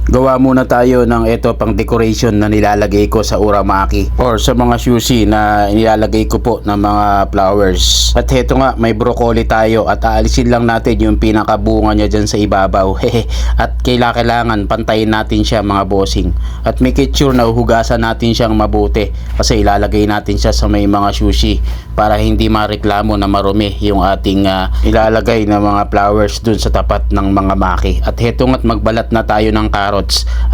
gawa muna tayo ng ito pang decoration na nilalagay ko sa uramaki or sa mga sushi na nilalagay ko po ng mga flowers. At heto nga, may broccoli tayo at aalisin lang natin yung pinakabunga niya dyan sa ibabaw. At kailangan pantayin natin siya mga bossing. At make it sure na hugasan natin siyang mabuti kasi ilalagay natin siya sa may mga sushi para hindi mareklamo na marumi yung ating ilalagay na mga flowers dun sa tapat ng mga maki. At heto nga't magbalat na tayo ng carrots.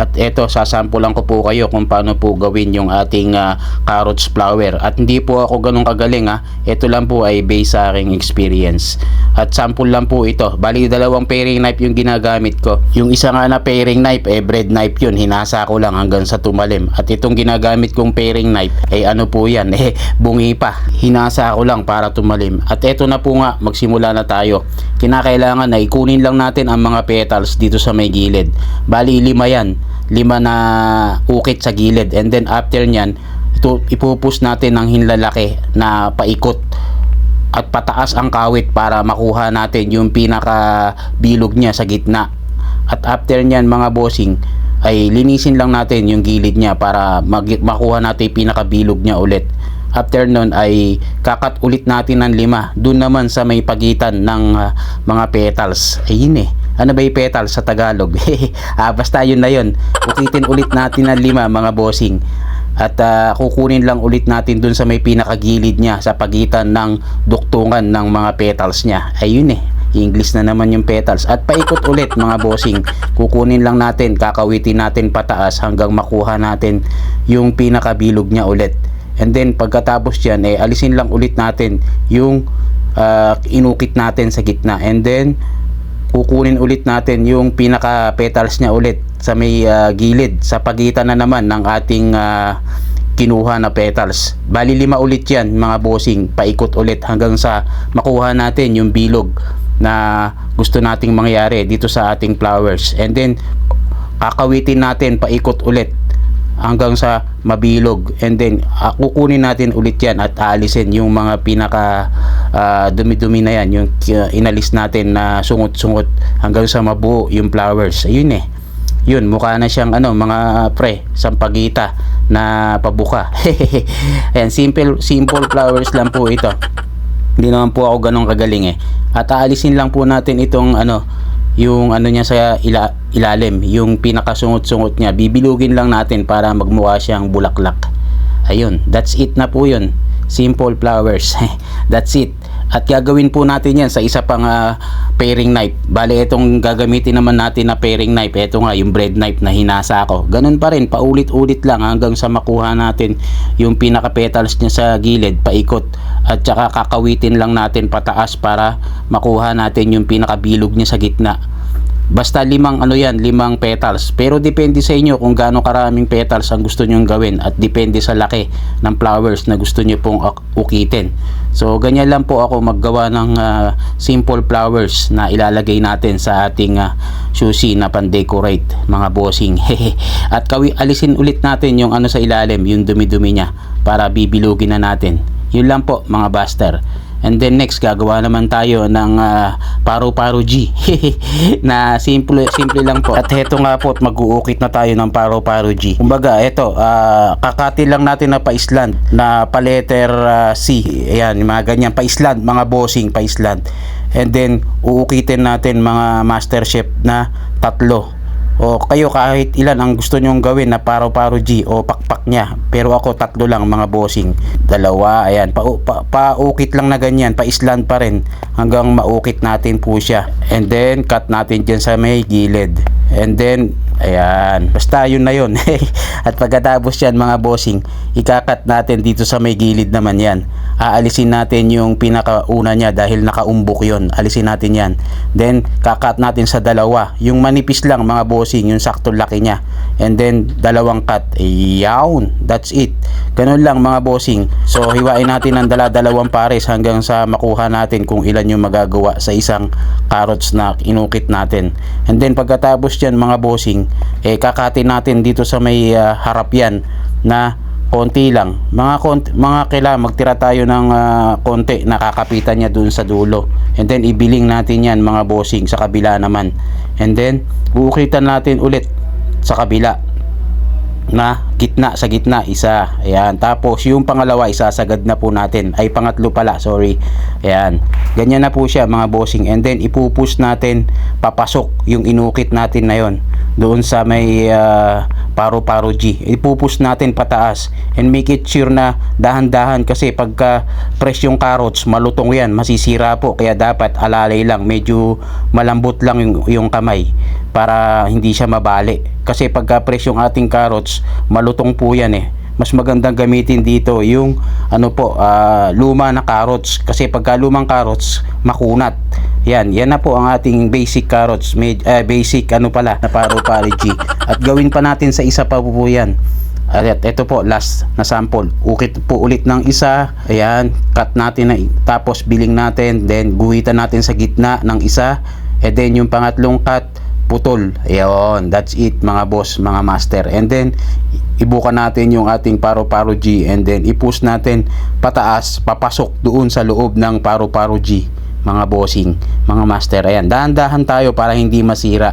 At eto, sasampulan ko po kayo kung paano po gawin yung ating carrots flower. At hindi po ako ganun kagaling ha. Ito lang po ay based sa aking experience. At sample lang po ito. Bali, dalawang paring knife yung ginagamit ko. Yung isa nga na paring knife, bread knife yun. Hinasa ko lang hanggang sa tumalim. At itong ginagamit kong paring knife, ano po yan? Bungi pa. Hinasa ko lang para tumalim. At eto na po nga, magsimula na tayo. Kinakailangan na ikunin lang natin ang mga petals dito sa may gilid. Bali, 5 yan. 5 na ukit sa gilid. And then after nyan, ipupus natin ng hinlalaki na paikot at pataas ang kawit para makuha natin yung pinaka bilog niya sa gitna. At after nyan mga bossing, ay linisin lang natin yung gilid niya para makuha natin yung pinaka bilog niya ulit. After nun ay kakat ulit natin ng 5 dun naman sa may pagitan ng mga petals. Ayun ano ba yung petals sa Tagalog? Basta yun na yun. Ukitin ulit natin ng 5 mga bossing. At kukunin lang ulit natin dun sa may pinakagilid niya sa pagitan ng duktungan ng mga petals niya. Ayun English na naman yung petals. At paikot ulit mga bossing. Kukunin lang natin, kakawitin natin pataas hanggang makuha natin yung pinakabilog niya ulit. And then pagkatapos yan, alisin lang ulit natin yung inukit natin sa gitna. And then kukunin ulit natin yung pinaka petals niya ulit sa may gilid sa pagitan na naman ng ating kinuha na petals. Bali 5 ulit yan mga bossing, paikot ulit hanggang sa makuha natin yung bilog na gusto nating mangyari dito sa ating flowers. And then kakawitin natin paikot ulit hanggang sa mabilog. And then kukunin natin ulit yan at aalisin yung mga pinaka dumi-dumi na yan, yung inalis natin na sungot-sungot hanggang sa mabuo yung flowers. Ayun yun, mukha na siyang mga sampagita na pabuka. Ayan, simple flowers lang po ito. Hindi naman po ako ganun kagaling At aalisin lang po natin itong yung niya sa ilalim, yung pinakasungot-sungot niya. Bibilugin lang natin para magmukha siyang bulaklak. Ayun, that's it na po yun. Simple flowers. That's it. At gagawin po natin yan sa isa pang paring knife. Bale, itong gagamitin naman natin na paring knife, ito nga yung bread knife na hinasa ko. Ganun pa rin, paulit-ulit lang hanggang sa makuha natin yung pinaka petals niya sa gilid, paikot. At saka kakawitin lang natin pataas para makuha natin yung pinaka bilog niya sa gitna. Basta 5 petals. Pero depende sa inyo kung gaano karaming petals ang gusto nyong gawin at depende sa laki ng flowers na gusto nyo pong ukitin. So ganyan lang po ako maggawa ng simple flowers na ilalagay natin sa ating sushi na pan-decorate mga bossing. At alisin ulit natin yung sa ilalim, yung dumi-dumi niya para bibilugin na natin. Yun lang po mga buster. And then next, gagawa naman tayo ng paru-paru G na simple lang po. At heto nga po, mag-uukit na tayo ng paru-paru G. Kumbaga, eto, kakati lang natin na pa-island, na pa-letter C. Ayan, mga ganyan, pa-island, mga bossing, pa-island. And then, uukitin natin mga master chef na 3. O kayo kahit ilan ang gusto nyong gawin na paru-paru G o pakpak niya. Pero ako 3 lang mga bossing. 2, ayan, paukit lang na ganyan, pa-island pa rin hanggang maukit natin po siya. And then cut natin dyan sa may gilid. And then ayan, basta yun na yun. At pagkatapos yan mga bossing, ikakat natin dito sa may gilid naman yan. Aalisin natin yung pinakauna niya dahil nakaumbok yun. Alisin natin yan. Then kakat natin sa 2. Yung manipis lang mga bossing, yung sakto laki niya. And then 2 cut. Yawn, that's it. Ganun lang mga bossing. So hiwain natin ng 2 pares hanggang sa makuha natin kung ilan yung magagawa sa isang carrots na inukit natin. And then pagkatapos yan mga bossing, kakatin natin dito sa may harap yan na konti lang. Mga kailangan magtira tayo ng konti na kakapitan niya dun sa dulo. And then ibiling natin yan mga bossing sa kabila naman. And then uukitan natin ulit sa kabila na gitna, sa gitna isa, ayan, tapos yung pangalawa isasagad na po natin, ay pangatlo pala, sorry, ayan, ganyan na po siya mga bossing, and then ipupush natin papasok yung inukit natin na yon doon sa may paro-paro G, ipupush natin pataas, and make it sure na dahan-dahan, kasi pagka press yung carrots malutong yan, masisira po, kaya dapat alalay lang, medyo malambot lang yung kamay para hindi siya mabali, kasi pagka press yung ating carrots malutong po yan eh. Mas magandang gamitin dito yung ano po, luma na carrots, kasi pagka lumang carrots makunat. Yan na po ang ating basic carrots, basic ano pala na paro-paro G. At gawin pa natin sa isa pa po yan. At ito po last na sample, ukit po ulit ng isa, ayan, cut natin na, tapos biling natin, then guhitan natin sa gitna ng isa, and then yung pangatlong cut putol, ayun, that's it mga boss, mga master. And then ibuka natin yung ating paro-paro G, and then i-push natin pataas, papasok doon sa loob ng paro-paro G mga bossing, mga master. Ayan, dahan-dahan tayo para hindi masira.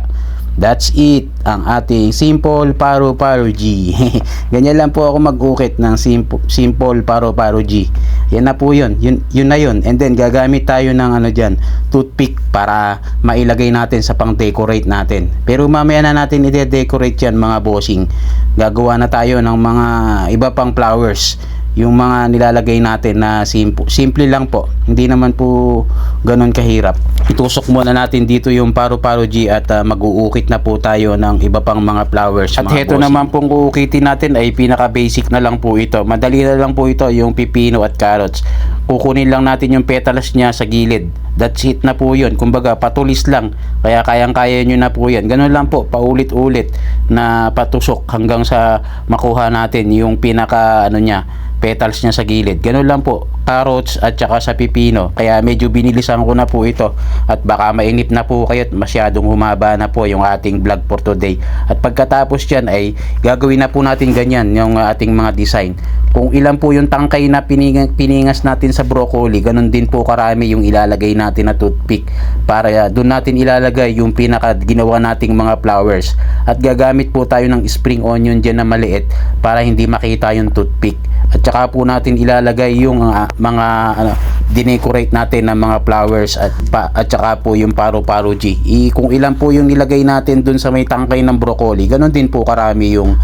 That's it, ang ating simple paro-paro G. Ganyan lang po ako mag-ukit ng simple paro-paro G. Yan na po yun na yun. And then gagamit tayo ng ano dyan, toothpick, para mailagay natin sa pang decorate natin. Pero mamaya na natin i-decorate yan mga bossing. Gagawa na tayo ng mga iba pang flowers, yung mga nilalagay natin na simple lang po, hindi naman po ganun kahirap. Itusok muna natin dito yung paro-paro G, at mag-uukit na po tayo ng iba pang mga flowers. At heto naman pong uukitin natin ay pinaka basic na lang po ito, madali na lang po ito, yung pipino at carrots. Kukunin lang natin yung petals niya sa gilid, that's it na po yun, kumbaga patulis lang, kaya kayang-kaya nyo na po yan. Ganun lang po, paulit-ulit na patusok hanggang sa makuha natin yung pinaka ano niya, petals niya sa gilid. Ganun lang po, carrots at saka sa pipino. Kaya medyo binilisan ko na po ito, at baka mainip na po kayo at masyadong humaba na po yung ating vlog for today. At pagkatapos dyan ay gagawin na po natin ganyan yung ating mga design. Kung ilan po yung tangkay na piningas natin sa broccoli, ganun din po karami yung ilalagay natin na toothpick, para doon natin ilalagay yung pinaka ginawa nating mga flowers. At gagamit po tayo ng spring onion dyan na maliit para hindi makita yung toothpick. At saka po natin ilalagay yung mga dinecorate natin ng mga flowers, at saka po yung paro-paro G. Kung ilan po yung nilagay natin dun sa may tangkay ng broccoli, ganun din po karami yung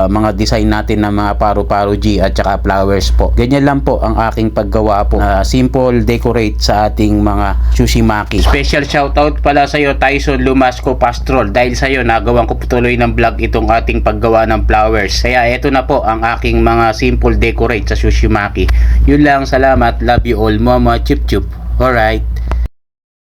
mga design natin ng mga paro-paro G at saka flowers po. Ganyan lang po ang aking paggawa po, simple decorate sa ating mga sushimaki. Special shoutout pala sa iyo Tyson Lumasco Pastrol, dahil sa iyo nagawan ko tuloy ng vlog itong ating paggawa ng flowers. Kaya eto na po ang aking mga simple decorate sa sushimaki. Yun lang, salamat, love you all, mama, chup chup. Alright.